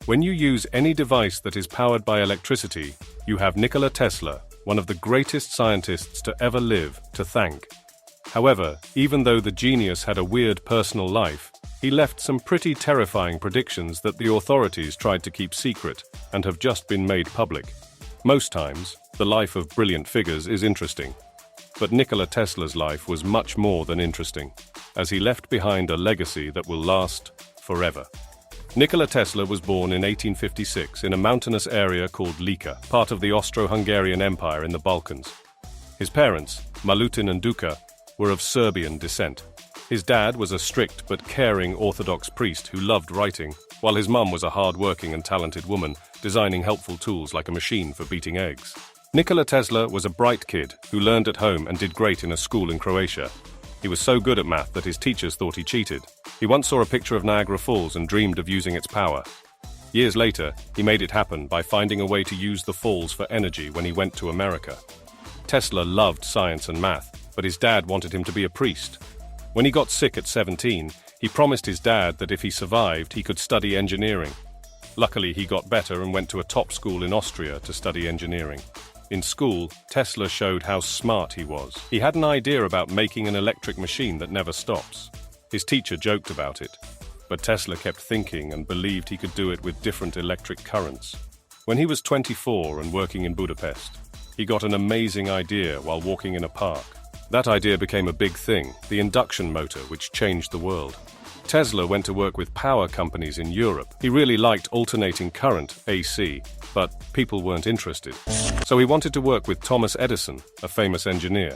When you use any device that is powered by electricity, you have Nikola Tesla, one of the greatest scientists to ever live, to thank. However, even though the genius had a weird personal life, he left some pretty terrifying predictions that the authorities tried to keep secret and have just been made public. Most times, the life of brilliant figures is interesting. But Nikola Tesla's life was much more than interesting, as he left behind a legacy that will last forever. Nikola Tesla was born in 1856 in a mountainous area called Lika, part of the Austro-Hungarian Empire in the Balkans. His parents, Milutin and Duka, were of Serbian descent. His dad was a strict but caring Orthodox priest who loved writing, while his mum was a hard-working and talented woman, designing helpful tools like a machine for beating eggs. Nikola Tesla was a bright kid who learned at home and did great in a school in Croatia. He was so good at math that his teachers thought he cheated. He once saw a picture of Niagara Falls and dreamed of using its power. Years later, he made it happen by finding a way to use the falls for energy when he went to America. Tesla loved science and math, but his dad wanted him to be a priest. When he got sick at 17, he promised his dad that if he survived, he could study engineering. Luckily, he got better and went to a top school in Austria to study engineering. In school, Tesla showed how smart he was. He had an idea about making an electric machine that never stops. His teacher joked about it, but Tesla kept thinking and believed he could do it with different electric currents. When he was 24 and working in Budapest, he got an amazing idea while walking in a park. That idea became a big thing, the induction motor, which changed the world. Tesla went to work with power companies in Europe. He really liked alternating current, AC, but people weren't interested. So he wanted to work with Thomas Edison, a famous engineer.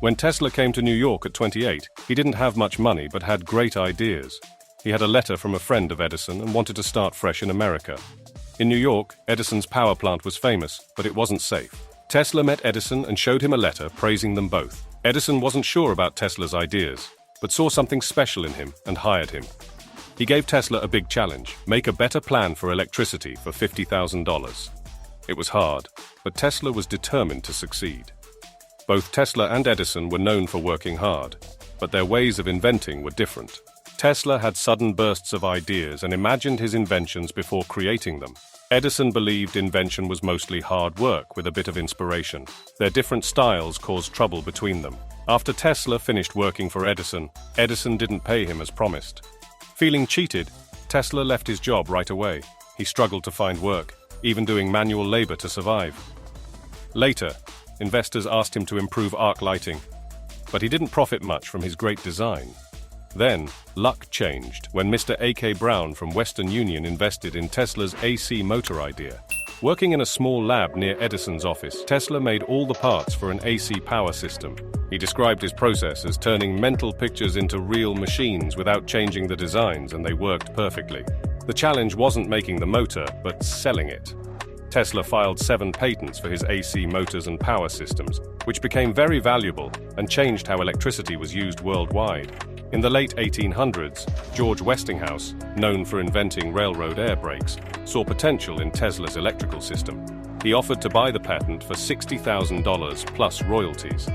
When Tesla came to New York at 28, he didn't have much money but had great ideas. He had a letter from a friend of Edison and wanted to start fresh in America. In New York, Edison's power plant was famous, but it wasn't safe. Tesla met Edison and showed him a letter praising them both. Edison wasn't sure about Tesla's ideas, but saw something special in him and hired him. He gave Tesla a big challenge: make a better plan for electricity for $50,000. It was hard, but Tesla was determined to succeed. Both Tesla and Edison were known for working hard, but their ways of inventing were different. Tesla had sudden bursts of ideas and imagined his inventions before creating them. Edison believed invention was mostly hard work with a bit of inspiration. Their different styles caused trouble between them. After Tesla finished working for Edison, Edison didn't pay him as promised. Feeling cheated, Tesla left his job right away. He struggled to find work, even doing manual labor to survive. Later, investors asked him to improve arc lighting, but he didn't profit much from his great design. Then, luck changed when Mr. A.K. Brown from Western Union invested in Tesla's AC motor idea. Working in a small lab near Edison's office, Tesla made all the parts for an AC power system. He described his process as turning mental pictures into real machines without changing the designs, and they worked perfectly. The challenge wasn't making the motor, but selling it. Tesla filed 7 patents for his AC motors and power systems, which became very valuable and changed how electricity was used worldwide. In the late 1800s, George Westinghouse, known for inventing railroad air brakes, saw potential in Tesla's electrical system. He offered to buy the patent for $60,000 plus royalties.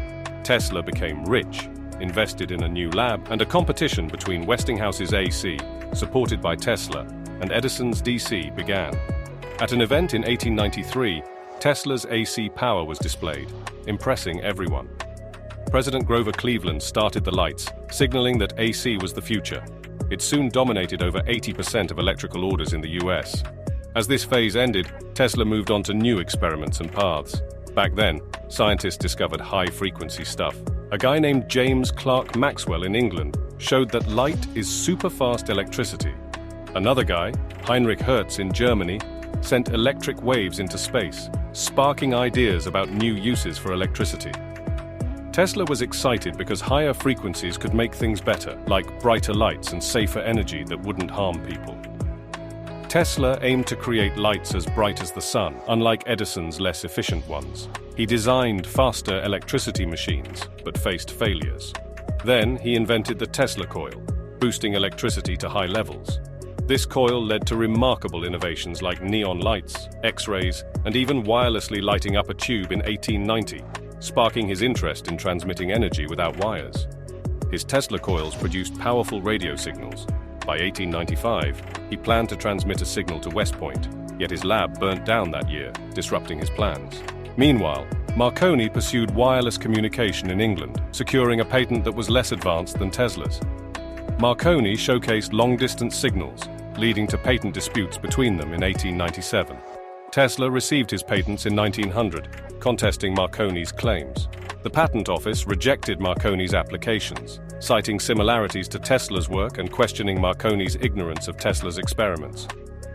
Tesla became rich, invested in a new lab, and a competition between Westinghouse's AC, supported by Tesla, and Edison's DC began. At an event in 1893, Tesla's AC power was displayed, impressing everyone. President Grover Cleveland started the lights, signaling that AC was the future. It soon dominated over 80% of electrical orders in the US. As this phase ended, Tesla moved on to new experiments and paths. Back then, scientists discovered high-frequency stuff. A guy named James Clerk Maxwell in England showed that light is super-fast electricity. Another guy, Heinrich Hertz in Germany, sent electric waves into space, sparking ideas about new uses for electricity. Tesla was excited because higher frequencies could make things better, like brighter lights and safer energy that wouldn't harm people. Tesla aimed to create lights as bright as the sun, unlike Edison's less efficient ones. He designed faster electricity machines, but faced failures. Then he invented the Tesla coil, boosting electricity to high levels. This coil led to remarkable innovations like neon lights, X-rays, and even wirelessly lighting up a tube in 1890, sparking his interest in transmitting energy without wires. His Tesla coils produced powerful radio signals, By 1895, he planned to transmit a signal to West Point, yet his lab burnt down that year, disrupting his plans. Meanwhile, Marconi pursued wireless communication in England, securing a patent that was less advanced than Tesla's. Marconi showcased long-distance signals, leading to patent disputes between them in 1897. Tesla received his patents in 1900, contesting Marconi's claims. The Patent Office rejected Marconi's applications, citing similarities to Tesla's work and questioning Marconi's ignorance of Tesla's experiments.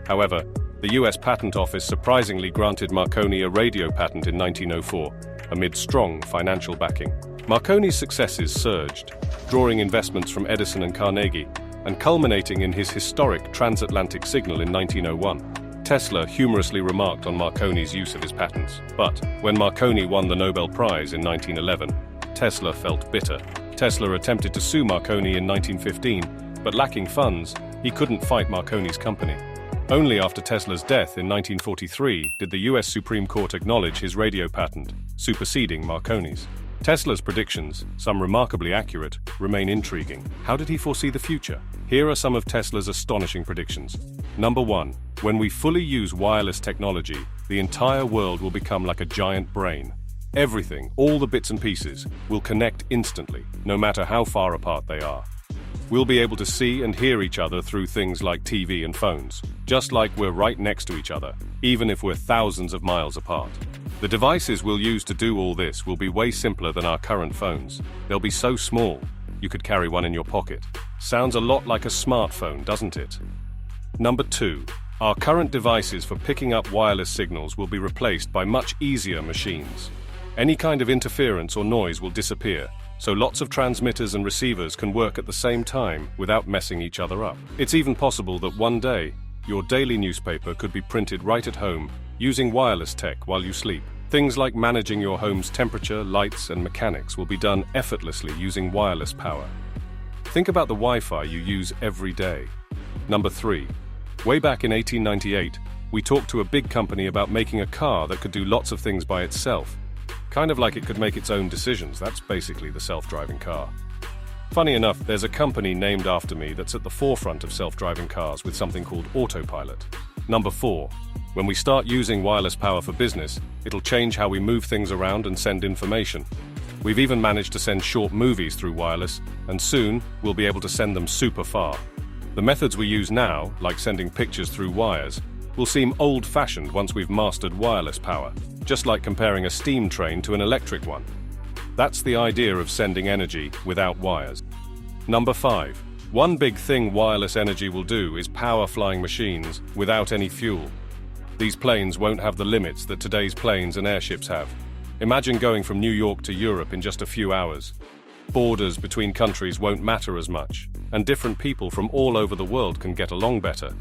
However, the US Patent Office surprisingly granted Marconi a radio patent in 1904, amid strong financial backing. Marconi's successes surged, drawing investments from Edison and Carnegie, and culminating in his historic transatlantic signal in 1901. Tesla humorously remarked on Marconi's use of his patents. But when Marconi won the Nobel Prize in 1911, Tesla felt bitter. Tesla attempted to sue Marconi in 1915, but lacking funds, he couldn't fight Marconi's company. Only after Tesla's death in 1943 did the US Supreme Court acknowledge his radio patent, superseding Marconi's. Tesla's predictions, some remarkably accurate, remain intriguing. How did he foresee the future? Here are some of Tesla's astonishing predictions. Number 1. When we fully use wireless technology, the entire world will become like a giant brain. Everything, all the bits and pieces, will connect instantly, no matter how far apart they are. We'll be able to see and hear each other through things like TV and phones, just like we're right next to each other, even if we're thousands of miles apart. The devices we'll use to do all this will be way simpler than our current phones. They'll be so small, you could carry one in your pocket. Sounds a lot like a smartphone, doesn't it? Number 2. Our current devices for picking up wireless signals will be replaced by much easier machines. Any kind of interference or noise will disappear, so lots of transmitters and receivers can work at the same time without messing each other up. It's even possible that one day, your daily newspaper could be printed right at home using wireless tech while you sleep. Things like managing your home's temperature, lights, and mechanics will be done effortlessly using wireless power. Think about the Wi-Fi you use every day. Number 3. Way back in 1898, we talked to a big company about making a car that could do lots of things by itself. Kind of like it could make its own decisions. That's basically the self-driving car. Funny enough, there's a company named after me that's at the forefront of self-driving cars with something called autopilot. Number 4. When we start using wireless power for business, it'll change how we move things around and send information. We've even managed to send short movies through wireless, and soon we'll be able to send them super far. The methods we use now, like sending pictures through wires, will seem old-fashioned once we've mastered wireless power, just like comparing a steam train to an electric one. That's the idea of sending energy without wires. Number 5. One big thing wireless energy will do is power flying machines without any fuel. These planes won't have the limits that today's planes and airships have. Imagine going from New York to Europe in just a few hours. Borders between countries won't matter as much, and different people from all over the world can get along better.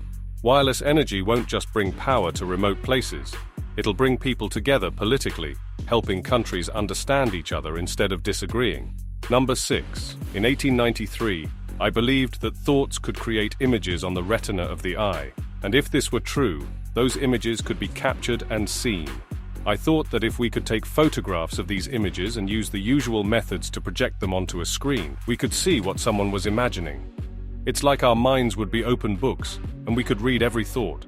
Wireless energy won't just bring power to remote places. It'll bring people together politically, helping countries understand each other instead of disagreeing. Number 6. In 1893, I believed that thoughts could create images on the retina of the eye, and if this were true, those images could be captured and seen. I thought that if we could take photographs of these images and use the usual methods to project them onto a screen, we could see what someone was imagining. It's like our minds would be open books, and we could read every thought.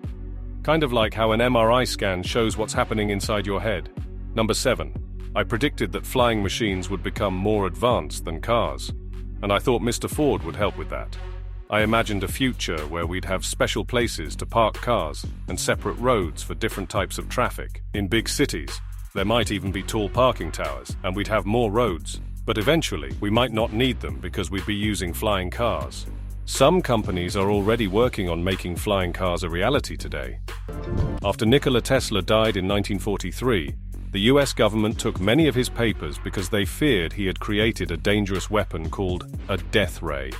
Kind of like how an MRI scan shows what's happening inside your head. Number 7. I predicted that flying machines would become more advanced than cars, and I thought Mr. Ford would help with that. I imagined a future where we'd have special places to park cars and separate roads for different types of traffic. In big cities, there might even be tall parking towers, and we'd have more roads. But eventually, we might not need them because we'd be using flying cars. Some companies are already working on making flying cars a reality today. After Nikola Tesla died in 1943, the US government took many of his papers because they feared he had created a dangerous weapon called a death ray.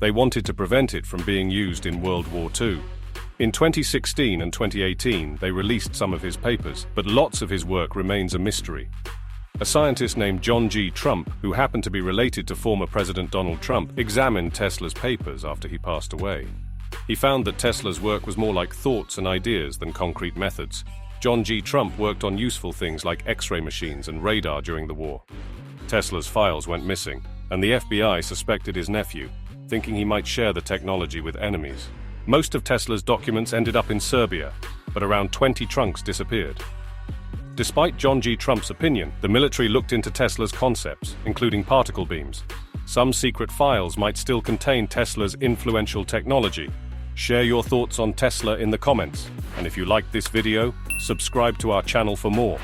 They wanted to prevent it from being used in World War II. In 2016 and 2018, they released some of his papers, but lots of his work remains a mystery. A scientist named John G. Trump, who happened to be related to former President Donald Trump, examined Tesla's papers after he passed away. He found that Tesla's work was more like thoughts and ideas than concrete methods. John G. Trump worked on useful things like X-ray machines and radar during the war. Tesla's files went missing, and the FBI suspected his nephew, thinking he might share the technology with enemies. Most of Tesla's documents ended up in Serbia, but around 20 trunks disappeared. Despite John G. Trump's opinion, the military looked into Tesla's concepts, including particle beams. Some secret files might still contain Tesla's influential technology. Share your thoughts on Tesla in the comments, and if you liked this video, subscribe to our channel for more.